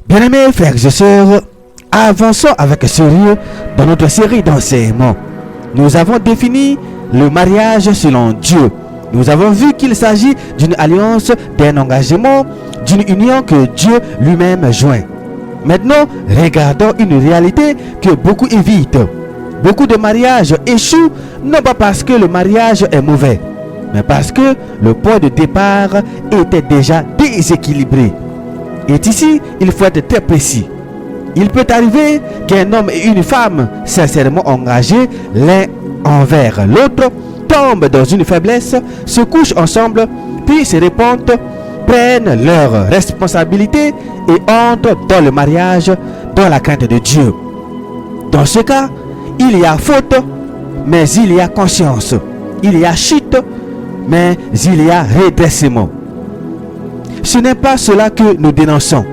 Bien-aimés frères et sœurs, avançons avec sérieux dans notre série d'enseignements. Nous avons défini le mariage selon Dieu. Nous avons vu qu'il s'agit d'une alliance, d'un engagement, d'une union que Dieu lui-même joint. Maintenant, regardons une réalité que beaucoup évitent. Beaucoup de mariages échouent, non pas parce que le mariage est mauvais, mais parce que le point de départ était déjà déséquilibré. Et ici, il faut être très précis. Il peut arriver qu'un homme et une femme sincèrement engagés l'un envers l'autre tombent dans une faiblesse, se couchent ensemble, puis se répondent, prennent leurs responsabilités et entrent dans le mariage dans la crainte de Dieu. Dans ce cas, il y a faute, mais il y a conscience. Il y a chute, mais il y a redressement. Ce n'est pas cela que nous dénonçons.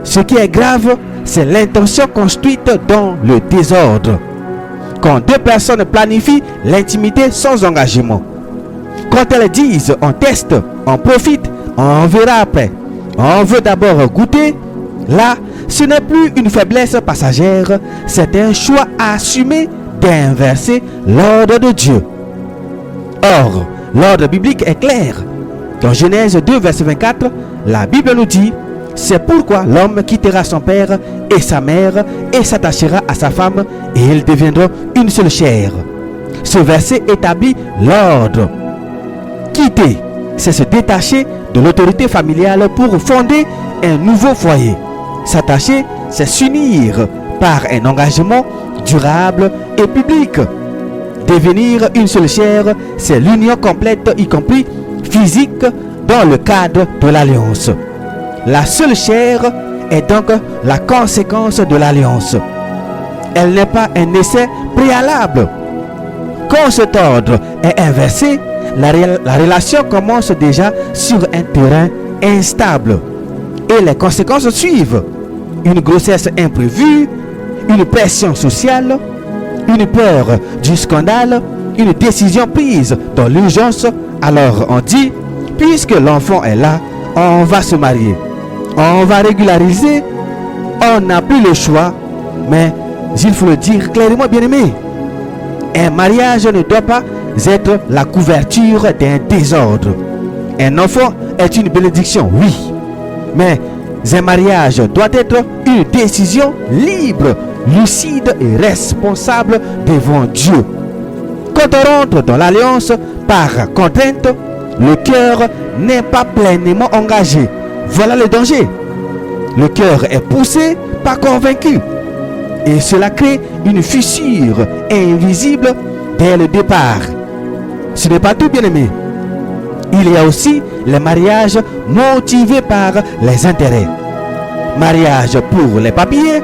Ce qui est grave, c'est l'intention construite dans le désordre. Quand deux personnes planifient l'intimité sans engagement, quand elles disent on teste, on profite, on verra après, on veut d'abord goûter, là, ce n'est plus une faiblesse passagère, c'est un choix assumé d'inverser l'ordre de Dieu. Or, l'ordre biblique est clair. Dans Genèse 2, verset 24, la Bible nous dit « C'est pourquoi l'homme quittera son père et sa mère et s'attachera à sa femme et ils deviendront une seule chair. » Ce verset établit l'ordre. Quitter, c'est se détacher de l'autorité familiale pour fonder un nouveau foyer. S'attacher, c'est s'unir par un engagement durable et public. Devenir une seule chair, c'est l'union complète, y compris physique, dans le cadre de l'alliance. La seule chair est donc la conséquence de l'alliance. Elle n'est pas un essai préalable. Quand cet ordre est inversé, la relation commence déjà sur un terrain instable. Et les conséquences suivent. Une grossesse imprévue, une pression sociale, une peur du scandale, une décision prise dans l'urgence. Alors on dit, puisque l'enfant est là, on va se marier. On va régulariser. On n'a plus le choix. Mais il faut le dire clairement, bien-aimé. Un mariage ne doit pas être la couverture d'un désordre. Un enfant est une bénédiction, oui. Mais un mariage doit être une décision libre, lucide et responsable devant Dieu. Quand on rentre dans l'alliance par contrainte, le cœur n'est pas pleinement engagé. Voilà le danger. Le cœur est poussé, pas convaincu. Et cela crée une fissure invisible dès le départ. Ce n'est pas tout, bien-aimé. Il y a aussi les mariages motivés par les intérêts. Mariage pour les papiers,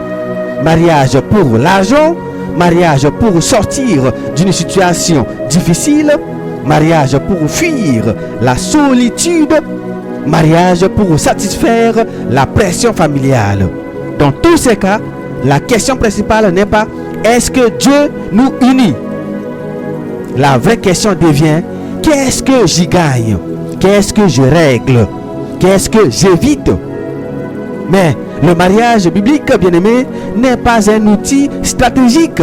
mariage pour l'argent, mariage pour sortir d'une situation difficile, mariage pour fuir la solitude, mariage pour satisfaire la pression familiale. Dans tous ces cas, la question principale n'est pas est-ce que Dieu nous unit? La vraie question devient qu'est-ce que j'y gagne? Qu'est-ce que je règle? Qu'est-ce que j'évite? Mais le mariage biblique, bien-aimé, n'est pas un outil stratégique.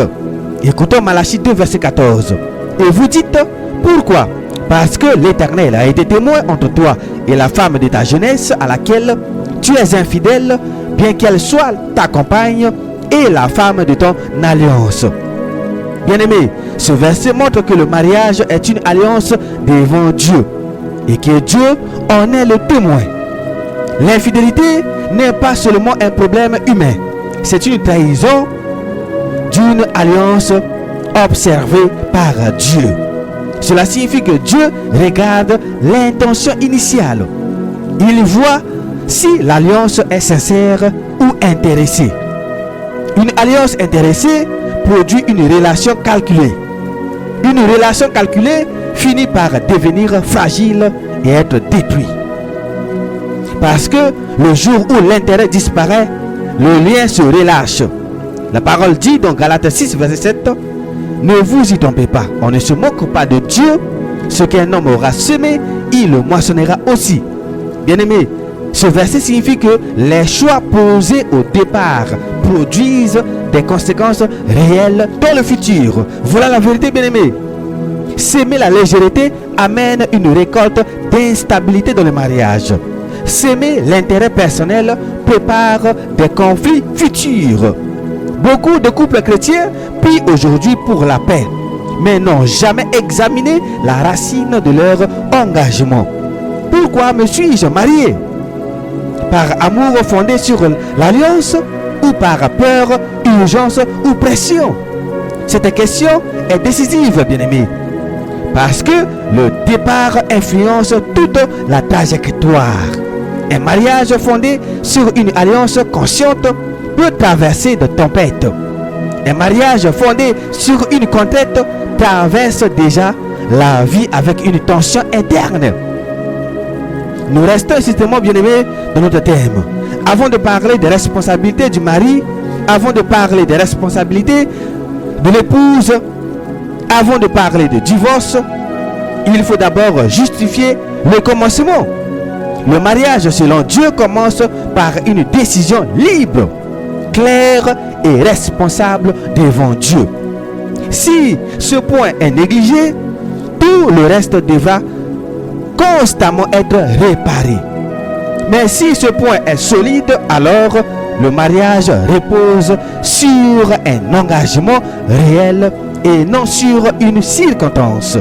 Écoutons Malachie 2, verset 14. Et vous dites, pourquoi? Parce que l'Éternel a été témoin entre toi et la femme de ta jeunesse à laquelle tu es infidèle, bien qu'elle soit ta compagne et la femme de ton alliance. Bien-aimé, ce verset montre que le mariage est une alliance devant Dieu et que Dieu en est le témoin. L'infidélité n'est pas seulement un problème humain, c'est une trahison d'une alliance observée par Dieu. Cela signifie que Dieu regarde l'intention initiale. Il voit si l'alliance est sincère ou intéressée. Une alliance intéressée produit une relation calculée. Une relation calculée finit par devenir fragile et être détruite. Parce que le jour où l'intérêt disparaît, le lien se relâche. La parole dit dans Galates 6, verset 7, ne vous y trompez pas, on ne se moque pas de Dieu. Ce qu'un homme aura semé, il le moissonnera aussi. Bien-aimé, Ce verset signifie que les choix posés au départ produisent des conséquences réelles dans le futur. Voilà la vérité, bien-aimés. S'aimer la légèreté amène une récolte d'instabilité dans le mariage. S'aimer l'intérêt personnel prépare des conflits futurs. Beaucoup de couples chrétiens prient aujourd'hui pour la paix, mais n'ont jamais examiné la racine de leur engagement. Pourquoi me suis-je marié? Par amour fondé sur l'alliance ou par peur, urgence ou pression? Cette question est décisive, bien-aimés, parce que le départ influence toute la trajectoire. Un mariage fondé sur une alliance consciente peut traverser de tempêtes. Un mariage fondé sur une contrainte traverse déjà la vie avec une tension interne. Nous restons justement, bien-aimés, dans notre thème. Avant de parler des responsabilités du mari, avant de parler des responsabilités de l'épouse, avant de parler de divorce, il faut d'abord justifier le commencement. Le mariage selon Dieu commence par une décision libre, claire et responsable devant Dieu. Si ce point est négligé, tout le reste devra constamment être réparé. Mais si ce point est solide, alors le mariage repose sur un engagement réel et non sur une circonstance.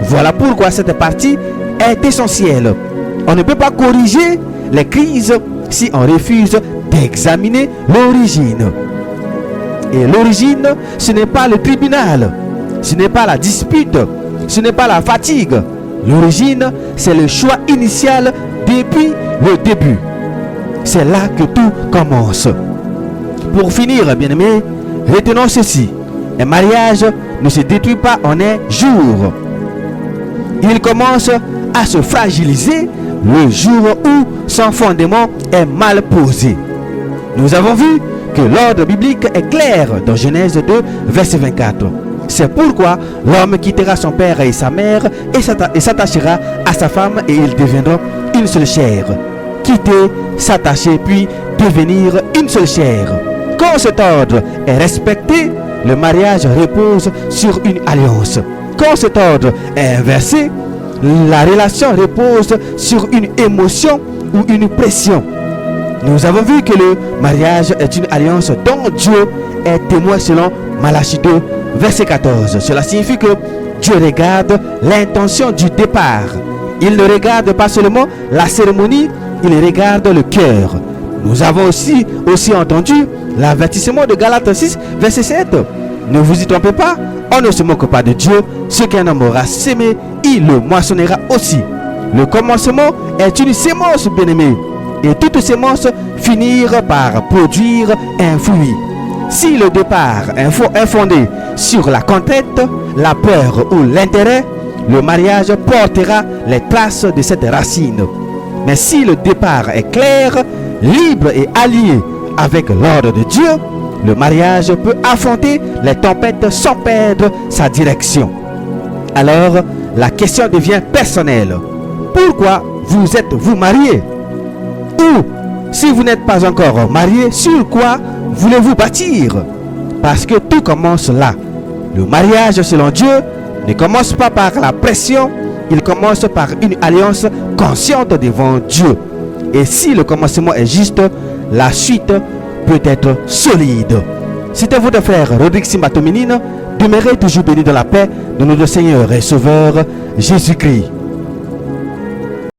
Voilà pourquoi cette partie est essentielle. On ne peut pas corriger les crises si on refuse d'examiner l'origine. Et l'origine, ce n'est pas le tribunal, ce n'est pas la dispute, ce n'est pas la fatigue. L'origine, c'est le choix initial depuis le début. C'est là que tout commence. Pour finir, bien-aimés, retenons ceci. Un mariage ne se détruit pas en un jour. Il commence à se fragiliser le jour où son fondement est mal posé. Nous avons vu que l'ordre biblique est clair dans Genèse 2, verset 24. C'est pourquoi l'homme quittera son père et sa mère et s'attachera à sa femme et ils deviendront une seule chair. Quitter, s'attacher, puis devenir une seule chair. Quand cet ordre est respecté, le mariage repose sur une alliance. Quand cet ordre est inversé, la relation repose sur une émotion ou une pression. Nous avons vu que le mariage est une alliance dont Dieu est témoin selon Malachie 2, verset 14. Cela signifie que Dieu regarde l'intention du départ. Il ne regarde pas seulement la cérémonie, il regarde le cœur. Nous avons aussi entendu l'avertissement de Galates 6, verset 7. Ne vous y trompez pas, on ne se moque pas de Dieu. Ce qu'un homme aura sémé, il le moissonnera aussi. Le commencement est une sémence, bien-aimée. Et toute sémence finira par produire un fruit. Si le départ est fondé sur la contrainte, la peur ou l'intérêt, le mariage portera les traces de cette racine. Mais si le départ est clair, libre et allié avec l'ordre de Dieu, le mariage peut affronter les tempêtes sans perdre sa direction. Alors, la question devient personnelle. Pourquoi vous êtes-vous marié? Ou, si vous n'êtes pas encore marié, sur quoi voulez-vous bâtir? Parce que tout commence là. Le mariage selon Dieu ne commence pas par la pression, il commence par une alliance consciente devant Dieu. Et si le commencement est juste, la suite peut être solide. C'était votre frère Rodrigue Simbato Menine. Demeurez toujours bénis dans la paix de notre Seigneur et Sauveur Jésus-Christ.